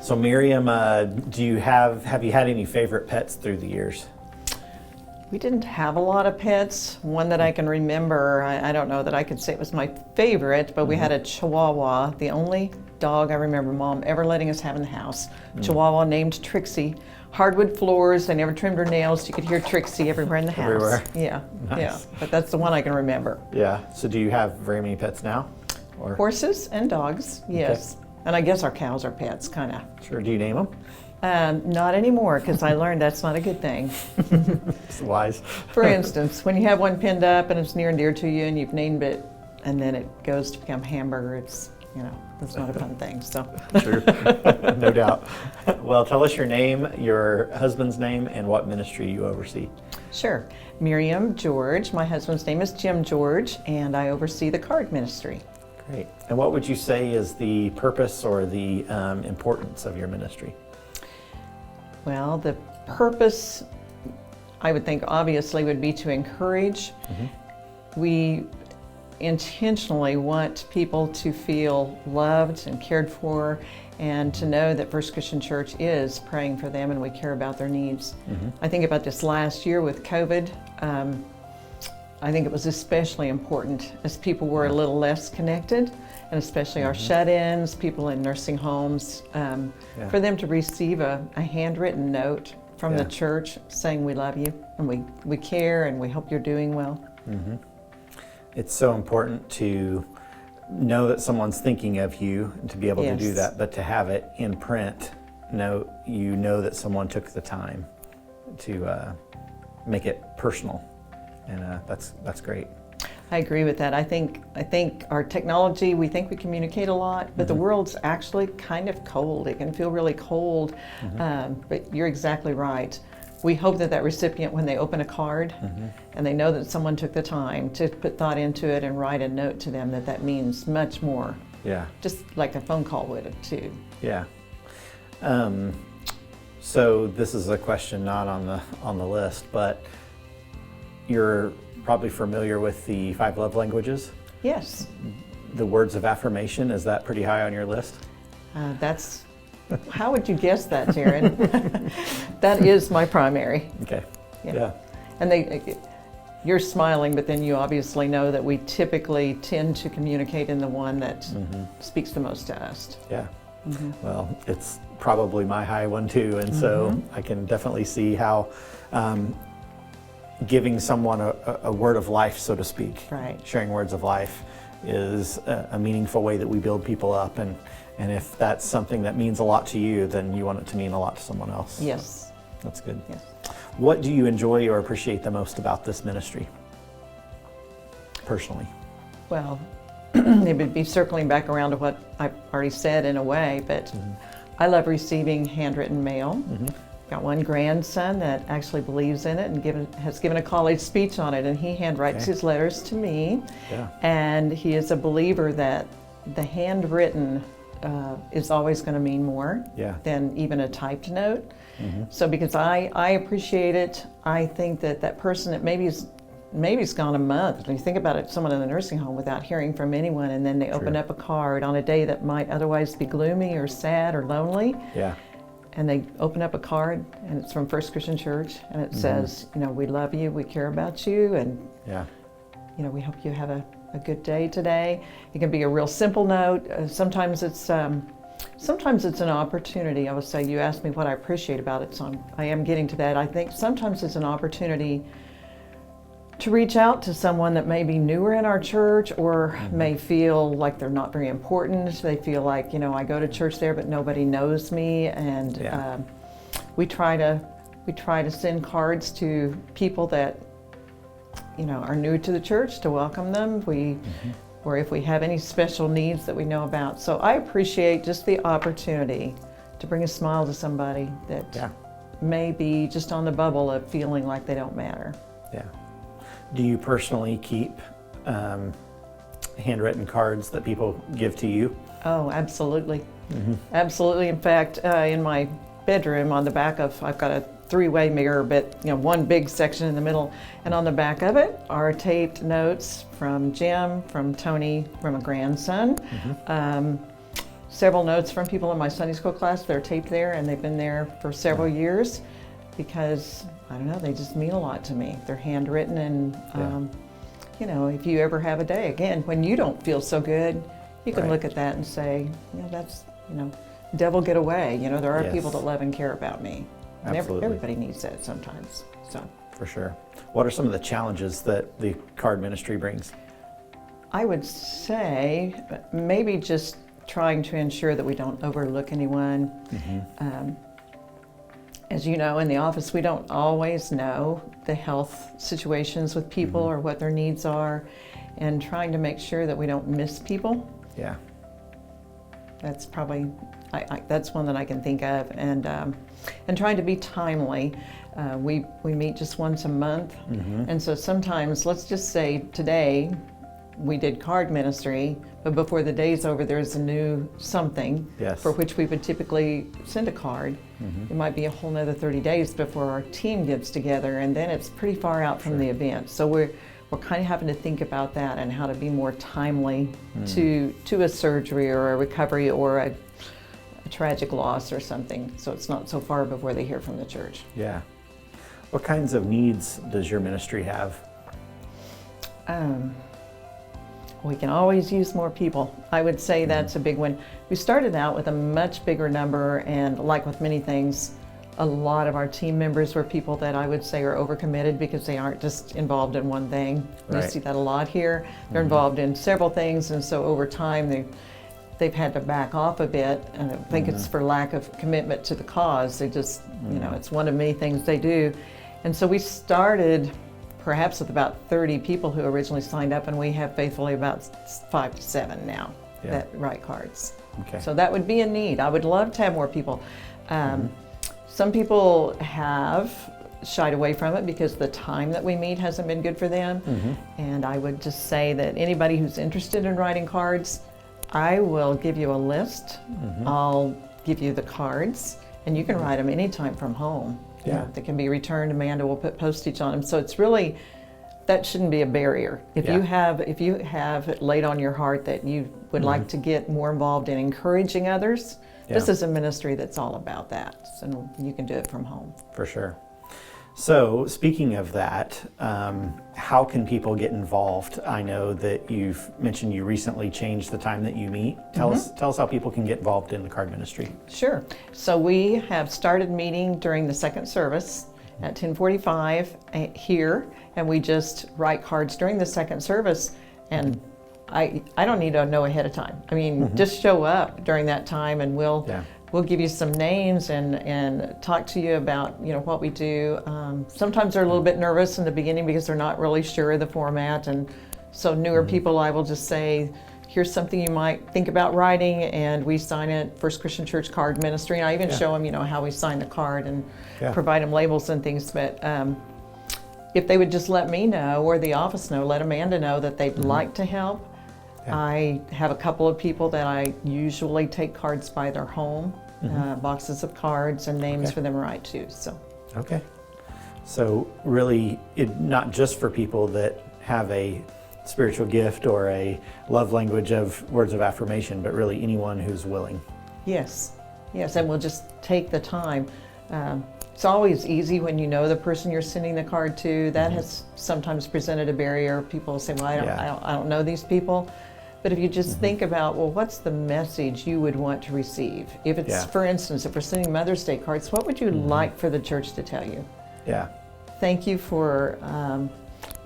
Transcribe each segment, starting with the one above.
So Miriam, have you had any favorite pets through the years? We didn't have a lot of pets. One that I can remember, I don't know that I could say it was my favorite, but we had a Chihuahua, the only dog I remember Mom ever letting us have in the house. Chihuahua named Trixie. Hardwood floors, they never trimmed her nails. You could hear Trixie everywhere in the house. Everywhere? Yeah, Nice. yeah. But that's the one I can remember. Yeah. So do you have very many pets now? Or Horses and dogs, yes. And I guess our cows are pets, kind of. sure. Do you name them? Not anymore, because I learned that's not a good thing. It's wise. For instance, when you have one pinned up and it's near and dear to you and you've named it and then it goes to become hamburger, it's not a fun thing. So. Sure. No doubt. Well, tell us your name, your husband's name, and what ministry you oversee. Sure. Miriam George. My husband's name is Jim George, and I oversee the card ministry. Great. And what would you say is the purpose or the importance of your ministry? Well, the purpose, I would think, obviously, would be to encourage. We intentionally want people to feel loved and cared for and to know that First Christian Church is praying for them and we care about their needs. I think about this last year with COVID. I think it was especially important as people were a little less connected, and especially our shut-ins, people in nursing homes, for them to receive a handwritten note from the church saying we love you and we care and we hope you're doing well. It's so important to know that someone's thinking of you and to be able to do that, but to have it in print, you know that someone took the time to make it personal, and that's great. I agree with that. I think our technology, we think we communicate a lot, but the world's actually kind of cold. It can feel really cold, but you're exactly right. We hope that recipient, when they open a card and they know that someone took the time to put thought into it and write a note to them, that means much more. Yeah. Just like a phone call would have too. Yeah. So this is a question not on the list, but you're probably familiar with the 5 love languages. Yes. The words of affirmation, is that pretty high on your list? That's. How would you guess that, Jared? That is my primary. Okay. Yeah. And you're smiling, but then you obviously know that we typically tend to communicate in the one that speaks the most to us. Yeah. Well, it's probably my high one too, and so I can definitely see how giving someone a word of life, so to speak, sharing words of life, is a meaningful way that we build people up, and if that's something that means a lot to you, then you want it to mean a lot to someone else. Yes. That's good. Yes. What do you enjoy or appreciate the most about this ministry, personally? Well, it would be circling back around to what I've already said in a way, but I love receiving handwritten mail. Got one grandson that actually believes in it and has given a college speech on it, and he handwrites his letters to me. Yeah. And he is a believer that the handwritten is always going to mean more than even a typed note. So because I appreciate it, I think that person that maybe it's gone a month. When you think about it, someone in the nursing home without hearing from anyone, and then they open up a card on a day that might otherwise be gloomy or sad or lonely. Yeah. And they open up a card, and it's from First Christian Church, and it says, we love you, we care about you, and we hope you have a good day today. It can be a real simple note. Sometimes it's an opportunity. I would say, you asked me what I appreciate about it, so I am getting to that. I think sometimes it's an opportunity to reach out to someone that may be newer in our church or may feel like they're not very important. They feel like, I go to church there, but nobody knows me. And we try to send cards to people that, are new to the church, to welcome them. Or if we have any special needs that we know about. So I appreciate just the opportunity to bring a smile to somebody that may be just on the bubble of feeling like they don't matter. Yeah. Do you personally keep handwritten cards that people give to you? Oh, absolutely. Absolutely. In fact, in my bedroom on the back I've got a 3-way mirror, but one big section in the middle, and on the back of it are taped notes from Jim, from Tony, from a grandson. several notes from people in my Sunday school class. They're taped there, and they've been there for several years because, I don't know, they just mean a lot to me. They're handwritten, and you know, if you ever have a day, again, when you don't feel so good, you can look at that and say, you know, that's, you know, devil get away. You know, there are people that love and care about me. And everybody needs that sometimes. So. For sure. What are some of the challenges that the card ministry brings? I would say maybe just trying to ensure that we don't overlook anyone. As you know, in the office, we don't always know the health situations with people or what their needs are, and trying to make sure that we don't miss people. Yeah. That's probably, that's one that I can think of, and trying to be timely. We meet just once a month, and so sometimes, let's just say today, we did card ministry, but before the day's over, there's a new something for which we would typically send a card. It might be a whole nother 30 days before our team gets together, and then it's pretty far out from the event. So we're kind of having to think about that and how to be more timely to a surgery or a recovery or a tragic loss or something, so it's not so far before they hear from the church. Yeah. What kinds of needs does your ministry have? We can always use more people. I would say that's a big one. We started out with a much bigger number, and like with many things, a lot of our team members were people that I would say are overcommitted because they aren't just involved in one thing. You see that a lot here. They're involved in several things, and so over time they've had to back off a bit, and I think it's for lack of commitment to the cause. They just, you know, it's one of many things they do. And so we started perhaps with about 30 people who originally signed up, and we have faithfully about 5 to 7 now that write cards. Okay. So that would be a need. I would love to have more people. Some people have shied away from it because the time that we meet hasn't been good for them. And I would just say that anybody who's interested in writing cards, I will give you a list. I'll give you the cards, and you can write them anytime from home. You know, they can be returned. Amanda will put postage on them. So it's really, that shouldn't be a barrier. If you have it laid on your heart that you would like to get more involved in encouraging others, this is a ministry that's all about that. So you can do it from home. For sure. So speaking of that, how can people get involved? I know that you've mentioned you recently changed the time that you meet. Tell us how people can get involved in the card ministry. Sure. So we have started meeting during the second service at 10:45 here, and we just write cards during the second service. And I don't need to know ahead of time. I mean, just show up during that time, and we'll give you some names and talk to you about, you know, what we do. Sometimes they're a little bit nervous in the beginning because they're not really sure of the format, and so newer people, I will just say, here's something you might think about writing, and we sign it, First Christian Church Card Ministry, and I even show them, you know, how we sign the card and provide them labels and things. But if they would just let me know, or the office know, let Amanda know that they'd like to help. I have a couple of people that I usually take cards by their home, boxes of cards and names for them to write to. So really, not just for people that have a spiritual gift or a love language of words of affirmation, but really anyone who's willing. Yes, and we'll just take the time. It's always easy when you know the person you're sending the card to. That has sometimes presented a barrier. People say, well, I don't know these people. But if you just think about, well, what's the message you would want to receive? If it's, for instance, if we're sending Mother's Day cards, what would you like for the church to tell you? Thank you for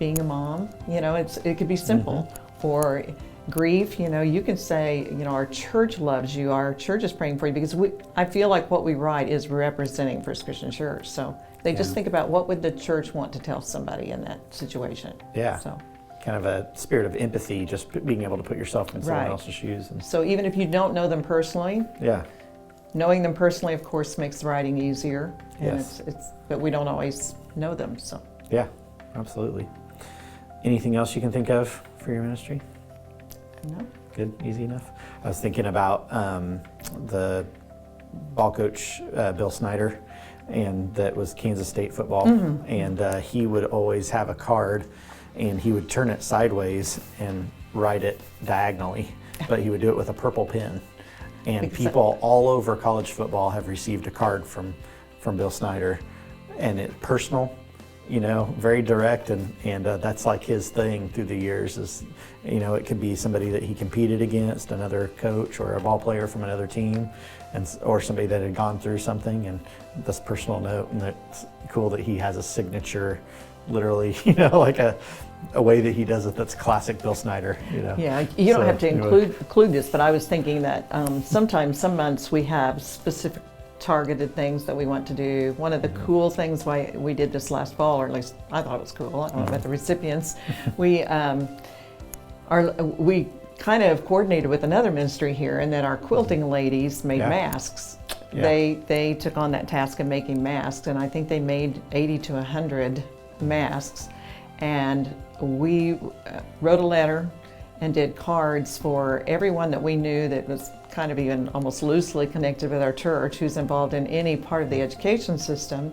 being a mom. You know, it could be simple. Or grief, you know, you can say, you know, our church loves you, our church is praying for you, because I feel like what we write is representing First Christian Church. So they just think about, what would the church want to tell somebody in that situation? So kind of a spirit of empathy, just being able to put yourself in someone else's shoes. And so even if you don't know them personally, knowing them personally, of course, makes the writing easier. And but we don't always know them. So absolutely. Anything else you can think of for your ministry? No. Good, easy enough. I was thinking about the ball coach, Bill Snyder, and that was Kansas State football. And he would always have a card, and he would turn it sideways and write it diagonally, but he would do it with a purple pen. And people all over college football have received a card from Bill Snyder, and it's personal, you know, very direct, and that's like his thing through the years is, you know, it could be somebody that he competed against, another coach or a ball player from another team, or somebody that had gone through something, and this personal note, and it's cool that he has a signature, literally, you know, like a way that he does it that's classic Bill Snyder, you know. Yeah, you don't have to include this, but I was thinking that sometimes, some months we have specific targeted things that we want to do. One of the cool things why we did this last fall, or at least I thought it was cool, I don't know about the recipients, we kind of coordinated with another ministry here, and that our quilting ladies made masks. Yeah. They took on that task of making masks, and I think they made 80 to 100 masks, and we wrote a letter and did cards for everyone that we knew that was kind of even almost loosely connected with our church, who's involved in any part of the education system,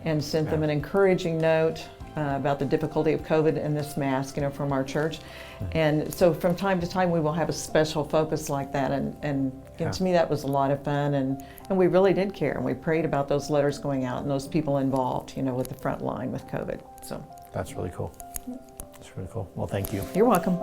and sent them an encouraging note about the difficulty of COVID and this mask, you know, from our church. And so from time to time we will have a special focus like that, and you know, to me that was a lot of fun, and we really did care, and we prayed about those letters going out and those people involved, you know, with the front line with COVID. So that's really cool. That's really cool. Well, thank you. You're welcome.